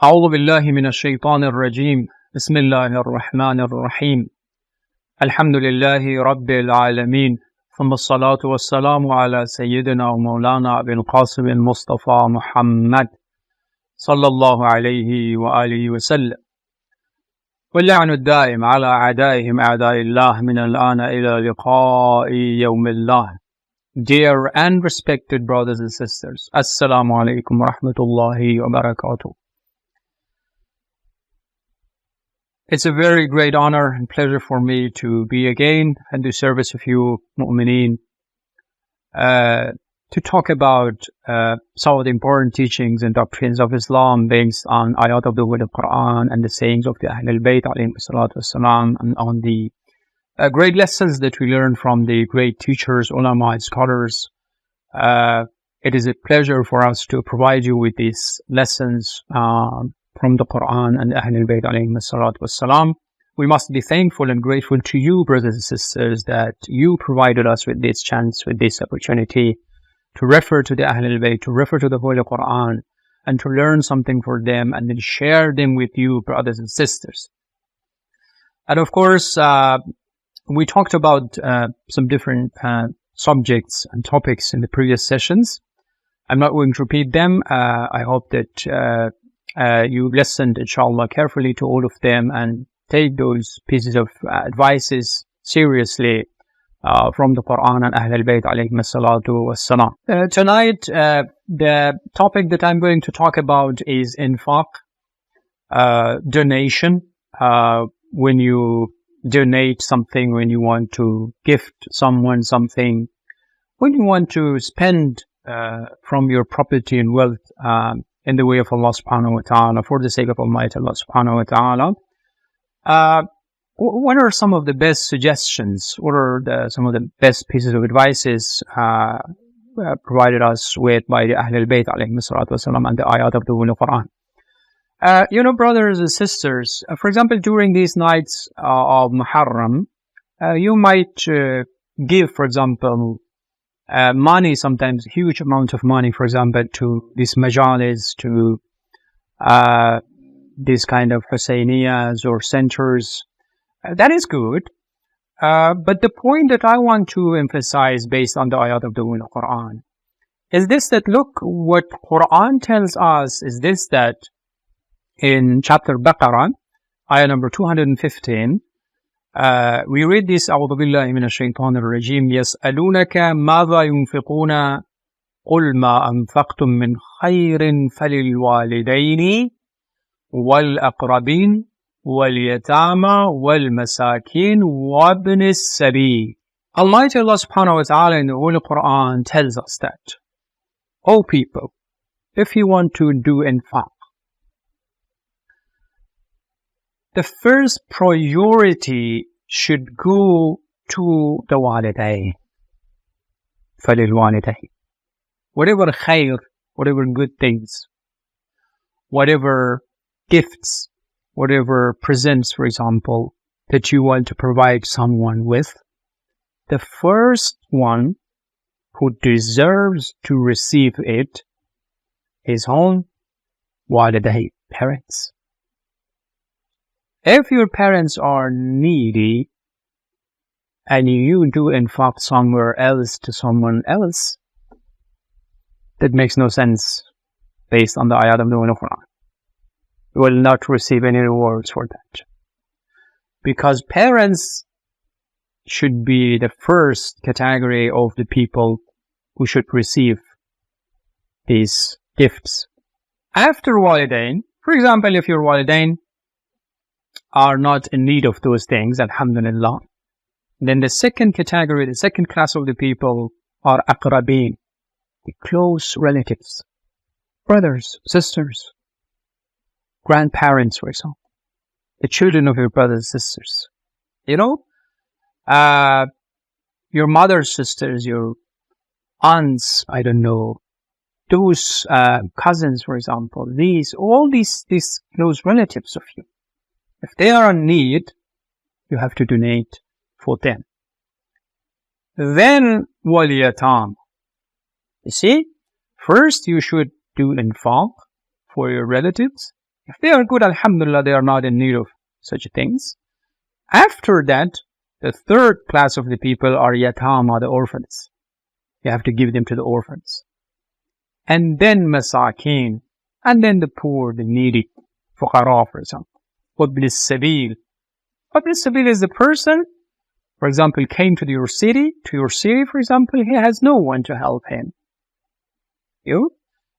أعوذ بالله من الشيطان الرجيم بسم الله الرحمن الرحيم الحمد لله رب العالمين ثم الصلاة والسلام على سيدنا ومولانا أبي القاسم المصطفى محمد صلى الله عليه وآله وسلم واللعن الدائم على أعدائهم أعداء الله من الآن إلى لقاء يوم الله. Dear and respected brothers and sisters, Assalamu alaikum wa rahmatullahi wa barakatuh. It's a very great honor and pleasure for me to be again and to service of you mu'mineen, to talk about some of the important teachings and doctrines of Islam based on ayat of the Word of Quran and the sayings of the Ahlul Bayt alayhi salatu wassalam, and on the great lessons that we learn from the great teachers, ulama, and scholars. It is a pleasure for us to provide you with these lessons from the Quran and Ahlul Bayt alayhi salatu wassalam. We must be thankful and grateful to you, brothers and sisters, that you provided us with this chance, with this opportunity to refer to the Ahlul Bayt, to refer to the Holy Quran, and to learn something for them and then share them with you, brothers and sisters. And of course, we talked about some different subjects and topics in the previous sessions. I'm not going to repeat them. I hope that you listened, inshallah, carefully to all of them and take those pieces of advices seriously from the Quran and Ahlul Bayt alayhi salatu wassalam. Tonight, the topic that I'm going to talk about is infaq, donation. When you donate something, when you want to gift someone something, when you want to spend from your property and wealth in the way of Allah subhanahu wa ta'ala, for the sake of Almighty Allah subhanahu wa ta'ala. What are some of the best suggestions? What are some of the best pieces of advices provided us with by the Ahlul Bayt alayhi salatu wasalam and the ayat of the Holy Quran? Brothers and sisters, for example, during these nights of Muharram, you might give, for example, money, sometimes huge amount of money, for example, to these majalis, to this kind of Husayniyas or centers. That is good. But the point that I want to emphasize based on the ayat of the Holy Quran is this, that look, what Quran tells us is this, that in chapter Baqarah, ayah number 215, we read this, أعوذ بالله من الشيطان الرجيم يسألونك ماذا ينفقون قل ما أنفقتم من خير فللوالدين والأقربين واليتامى والمساكين وابن السبيل. Almighty Allah subhanahu wa ta'ala in the Holy Quran tells us that, O people, if you want to do infaq, the first priority should go to the walidayn. فَلِلْوَالِدَيْنِ. Whatever khair, whatever good things, whatever gifts, whatever presents, for example, that you want to provide someone with, the first one who deserves to receive it is own walidayn, parents. If your parents are needy and you do infaq somewhere else to someone else, that makes no sense based on the ayat of the Holy Quran. You will not receive any rewards for that. Because parents should be the first category of the people who should receive these gifts. After walidayn, for example, if your walidayn are not in need of those things, alhamdulillah, then the second category, the second class of the people are aqrabin, the close relatives, brothers, sisters, grandparents, for example, the children of your brothers and sisters. Your mother's sisters, your aunts, I don't know, those cousins, for example, all these close relatives of you. If they are in need, you have to donate for them. Then, waliyatam. You see, first you should do infaq for your relatives, If they are good, alhamdulillah, they are not in need of such things. After that, the third class of the people are yatama, the orphans. You have to give them to the orphans. And then masakin, and then the poor, the needy, fuqara, for example. وَابْنِ السَّبِيلِ. Ibn Sabil is the person, for example, came to your city, for example, he has no one to help him.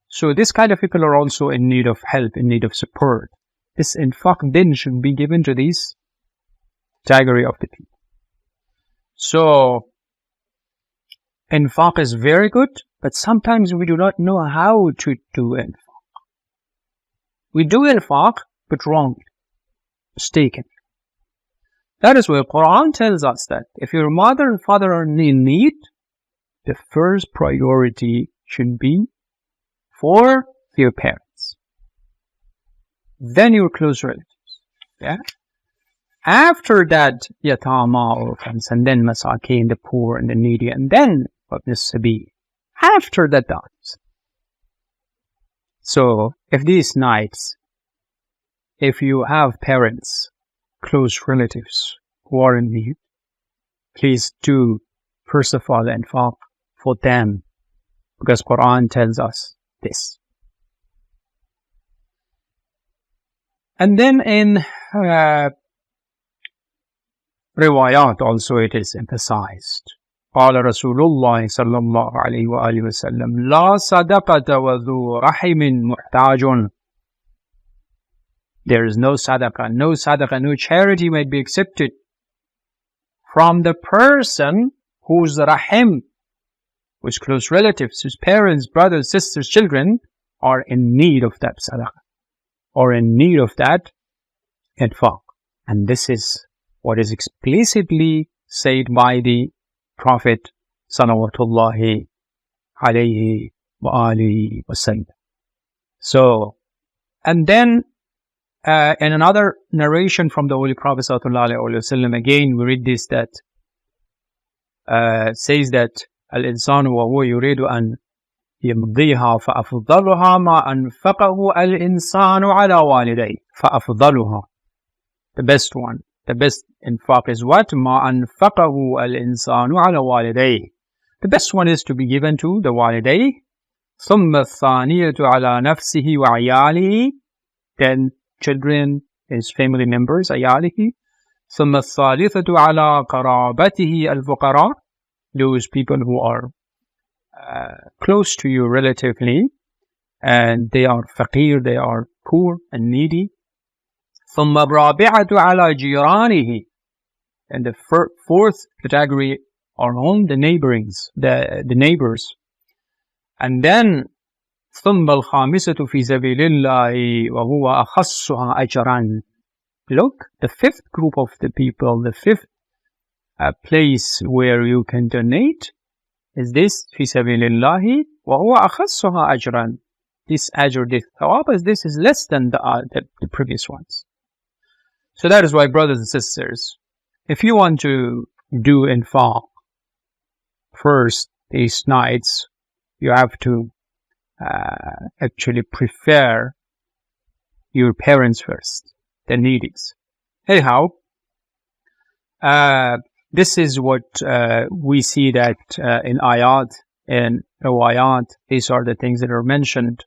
So this kind of people are also in need of help, in need of support. This infaq then should be given to this category of the people. So infaq is very good, but sometimes we do not know how to do infaq. We do infaq, but wrong, mistaken. That is why the Quran tells us that if your mother and father are in need, the first priority should be for your parents. Then your close relatives. Yeah. After that, yatama, orphans, and then masakin, the poor and the needy, and then ibn sabil. After that, so if these nights, if you have parents, close relatives who are in need, please do first of all infaq for them, because Quran tells us this. And then in riwayat also it is emphasized. قال رسول الله صلى الله عليه وآله وسلم لا صدقة وذو رحم محتاج. There is no sadaqah, no charity might be accepted from the person whose rahim, whose close relatives, whose parents, brothers, sisters, children are in need of that sadaqah, or in need of that infaq. And this is what is explicitly said by the Prophet salawatullahi alayhi wa alihi wa sallam. So, and then in another narration from the Holy Prophet sallallahu alayhi wa sallam, again we read this, that says that al-insanu wa huwa yuridu an yamdiha fa afdaluha ma anfaqahu al-insanu ala walidayhi fa afdaluha. The best one, the best infaq is what? Ma anfaqahu al-insanu ala walidayhi. The best one is to be given to the walidayhi. ثم الثانية على نفسه وعياله. Then children, his family members, ayalihi. ثم الثالثة على قرابته الفقراء. Those people who are close to you relatively, and they are faqir, they are poor and needy. ثم الرابعة على جيرانه. And the fourth category are on the neighborings, the neighbors. And then ثم الخامسة في سبيل الله وهو أخصها أجرا. Look, the fifth group of the people, the fifth place where you can donate is this في سبيل الله وهو أخصها أجرا. This ajr, this thawab, this is less than the previous ones. So that is why, brothers and sisters, if you want to do infaq first these nights, you have to actually prefer your parents first, the needies. Anyhow, this is what we see that in ayat and riwayat. These are the things that are mentioned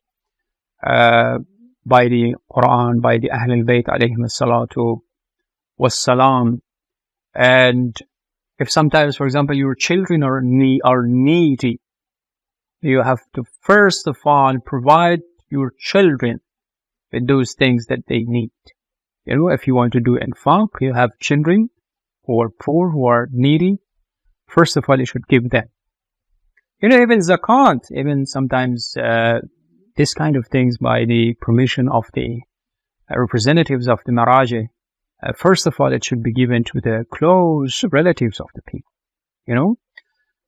by the Quran, by the Ahl al-Bayt alayhim as-salatu was-salam. And if sometimes, for example, your children are needy, you have to first of all provide your children with those things that they need. If you want to do infaq, you have children who are poor, who are needy, first of all you should give them. Even zakat, even sometimes this kind of things by the permission of the representatives of the maraji, first of all it should be given to the close relatives of the people,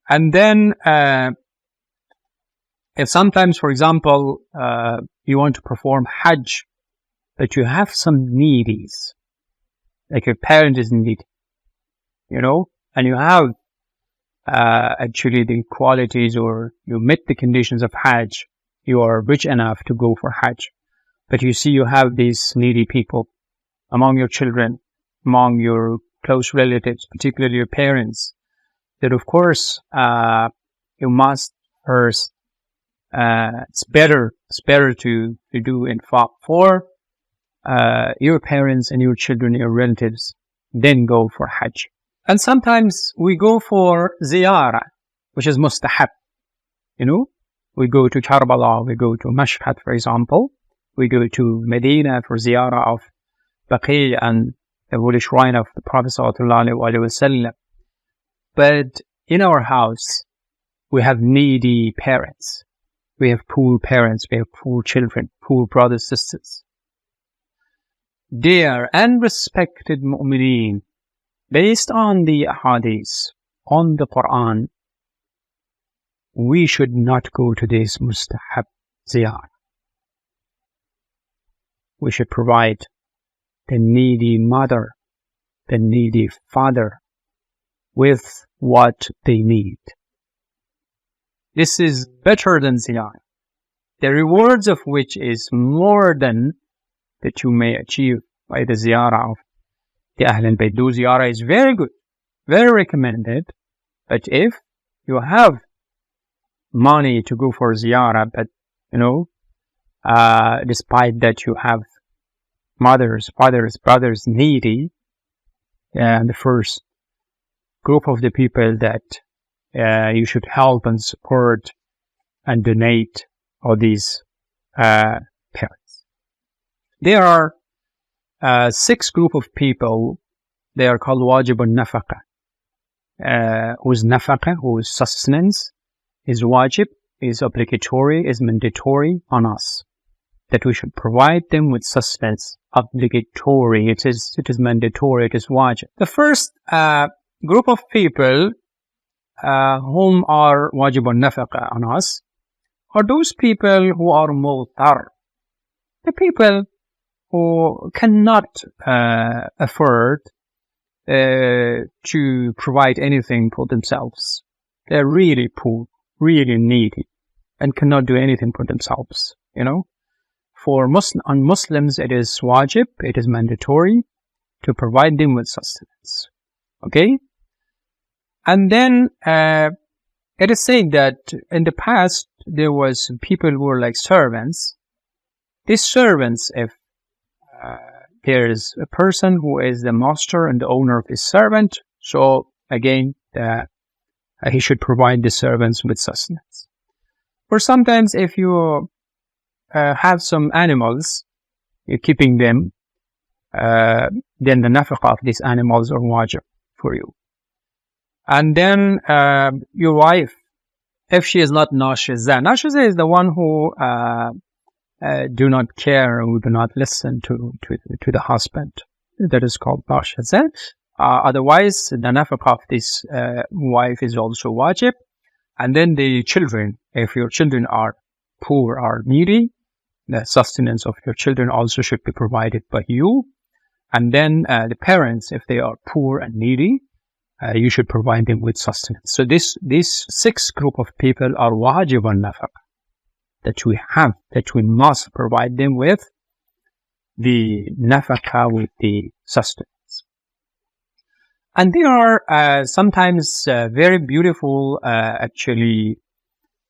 And then if sometimes, for example, you want to perform hajj, but you have some needies, like your parent is needy, and you have actually the qualities, or you met the conditions of hajj, you are rich enough to go for hajj, but you see you have these needy people among your children, among your close relatives, particularly your parents, that of course you must first, it's better to do infaq for your parents and your children, your relatives, then go for Hajj. And sometimes we go for ziyarah, which is mustahab. We go to Karbala, we go to Mashhad, for example. We go to Medina for ziyarah of Baqi and the holy shrine of the Prophet ﷺ. But in our house, we have needy parents. We have poor parents, we have poor children, poor brothers, sisters. Dear and respected mu'mineen, based on the hadith, on the Quran, we should not go to this mustahab ziyarah. We should provide the needy mother, the needy father with what they need. This is better than ziyarah, the rewards of which is more than that you may achieve by the ziyarah of the Ahlul Bayt. Do ziyarah is very good, very recommended, but if you have money to go for ziyarah, but despite that you have mothers, fathers, brothers needy, and the first group of the people that you should help and support and donate all these parents. There are 6 group of people. They are called wajib al-nafaqa, whose nafaqa, whose sustenance is wajib, is obligatory, is mandatory on us, that we should provide them with sustenance. Obligatory, it is mandatory, it is wajib. The first group of people whom are wajib al-nafaqa on us are those people who are mu'tar, the people who cannot afford to provide anything for themselves. They're really poor, really needy, and cannot do anything for themselves. For on Muslims, it is wajib, it is mandatory to provide them with sustenance. Okay? And then it is said that in the past there was people who were like servants. These servants, if there is a person who is the master and the owner of his servant, so again he should provide the servants with sustenance. Or sometimes if you have some animals, you're keeping them, then the nafaqah of these animals are wajib for you. And then your wife, if she is not nashiza is the one who do not care, who do not listen to the husband. That is called nashiza. Otherwise, the nafaqah of this wife is also wajib. And then the children, if your children are poor or needy, the sustenance of your children also should be provided by you. And then the parents, if they are poor and needy, you should provide them with sustenance. So this 6 group of people are wajib al-nafaq, that we must provide them with the nafaqah, with the sustenance. And there are sometimes very beautiful actually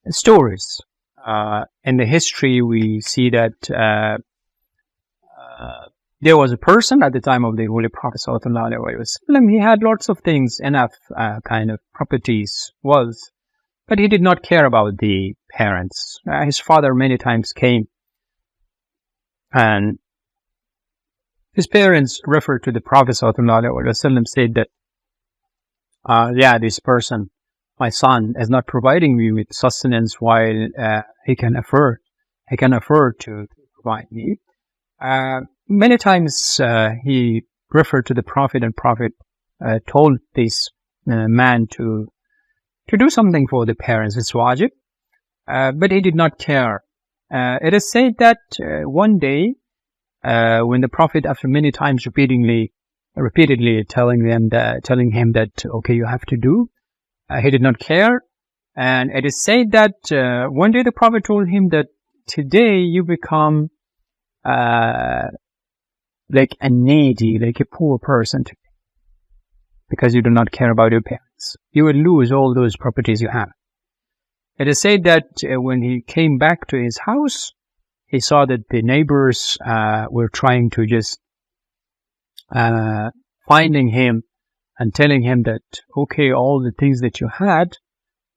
stories. In the history we see that there was a person at the time of the Holy Prophet ﷺ. He had lots of things, enough kind of properties, wealth, but he did not care about the parents. His father many times came, and his parents referred to the Prophet ﷺ, said that, this person, my son, is not providing me with sustenance while he can afford to provide me. Many times he referred to the Prophet, and Prophet told this man to do something for the parents. It's wajib, but he did not care. It is said that one day, when the Prophet, after many times repeatedly telling him that okay, you have to do, he did not care. And it is said that one day the Prophet told him that today you become like a needy, like a poor person, because you do not care about your parents. You will lose all those properties you have. It is said that when he came back to his house, he saw that the neighbors were trying to just finding him and telling him that, okay, all the things that you had,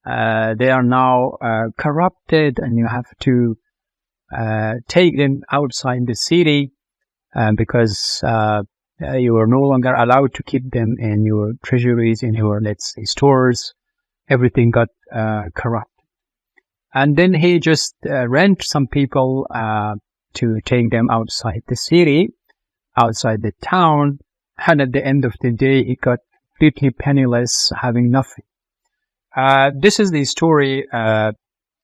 they are now corrupted, and you have to take them outside the city because you are no longer allowed to keep them in your treasuries, in your, let's say, stores. Everything got corrupt. And then he just rent some people to take them outside the city, outside the town. And at the end of the day, he got completely penniless, having nothing. This is the story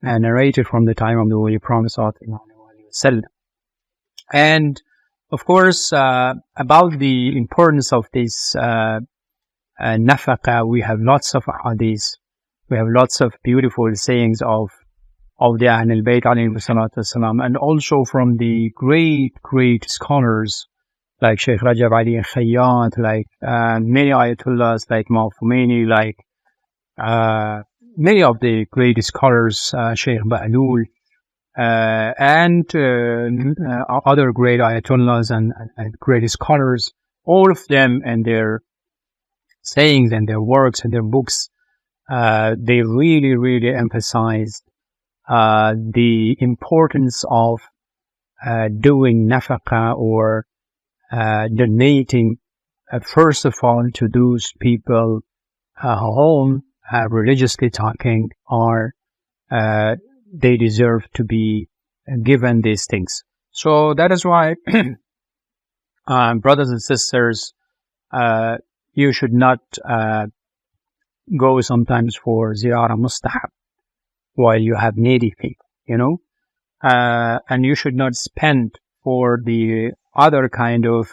narrated from the time of the Holy Prophet ﷺ. And of course, about the importance of this nafaqa, we have lots of hadiths, we have lots of beautiful sayings of the Ahlul Bayt alayhi salatu wasalam, and also from the great scholars like Sheikh Rajab Ali Khayyat, like many Ayatullahs like Mawfumini, like many of the great scholars, Sheikh Ba'lul, and other great Ayatollahs and great scholars, all of them and their sayings and their works and their books, they really emphasized the importance of doing nafaqa, or donating, first of all, to those people whom, religiously talking, are they deserve to be given these things. So that is why, brothers and sisters, you should not go sometimes for ziyarah mustahab while you have needy people, and you should not spend for the other kind of,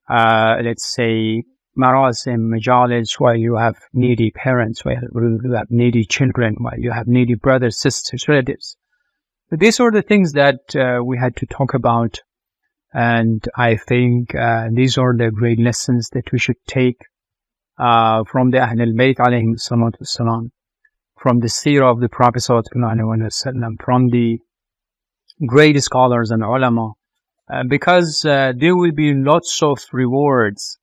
let's say, marasim, majalis, while you have needy parents, while you have needy children, while you have needy brothers, sisters, relatives. But these are the things that we had to talk about, and I think these are the great lessons that we should take from the Ahlul Bayt alayhim salatu wassalam, from the seerah of the Prophet sallallahu alaihi wasallam, from the great scholars and ulama, because there will be lots of rewards,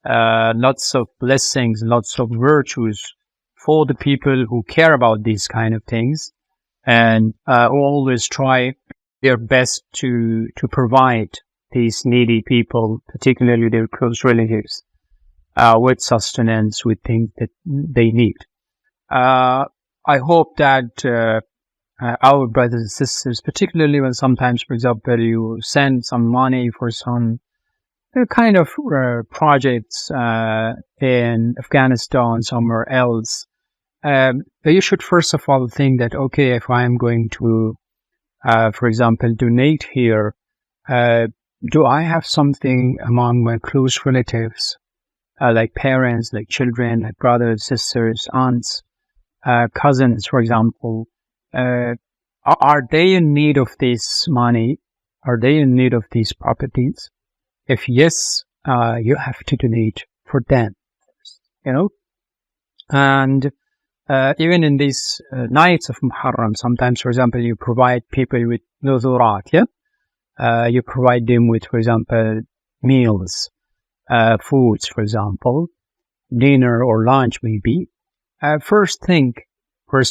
lots of blessings, lots of virtues for the people who care about these kind of things, and always try their best to provide these needy people, particularly their close relatives, with sustenance, with things that they need. I hope that our brothers and sisters, particularly when sometimes, for example, you send some money for some kind of projects in Afghanistan, somewhere else, you should first of all think that, okay, if I am going to, for example, donate here, do I have something among my close relatives, like parents, like children, like brothers, sisters, aunts, cousins, for example, are they in need of this money? Are they in need of these properties? If yes, you have to donate for them, and even in these nights of Muharram, sometimes, for example, you provide people with nuzurat, you provide them with, for example, meals, foods, for example, dinner or lunch maybe. First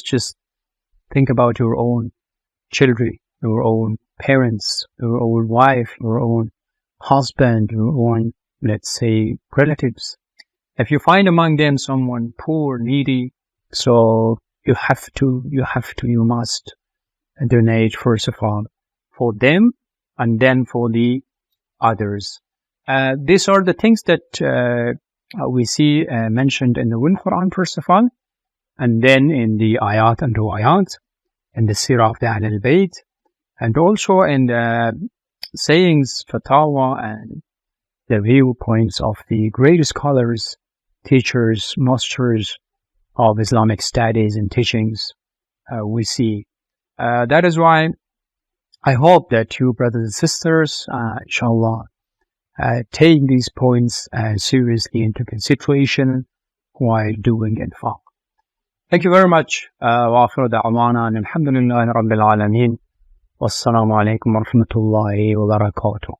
just think about your own children, your own parents, your own wife, your own husband, your own, let's say, relatives. If you find among them someone poor, needy, so you must donate first of all for them, and then for the others. These are the things that we see mentioned in the Holy Quran, first of all, and then in the ayat and ruwayat, in the seerah of the Ahlul Bayt, and also in the sayings, fatawa, and the viewpoints of the great scholars, teachers, masters of Islamic studies and teachings. We see. That is why I hope that you brothers and sisters, inshallah, take these points seriously into consideration while doing infaq. Thank you very much. وآخر دعوانا أن الحمد لله رب العالمين والسلام عليكم ورحمة الله وبركاته.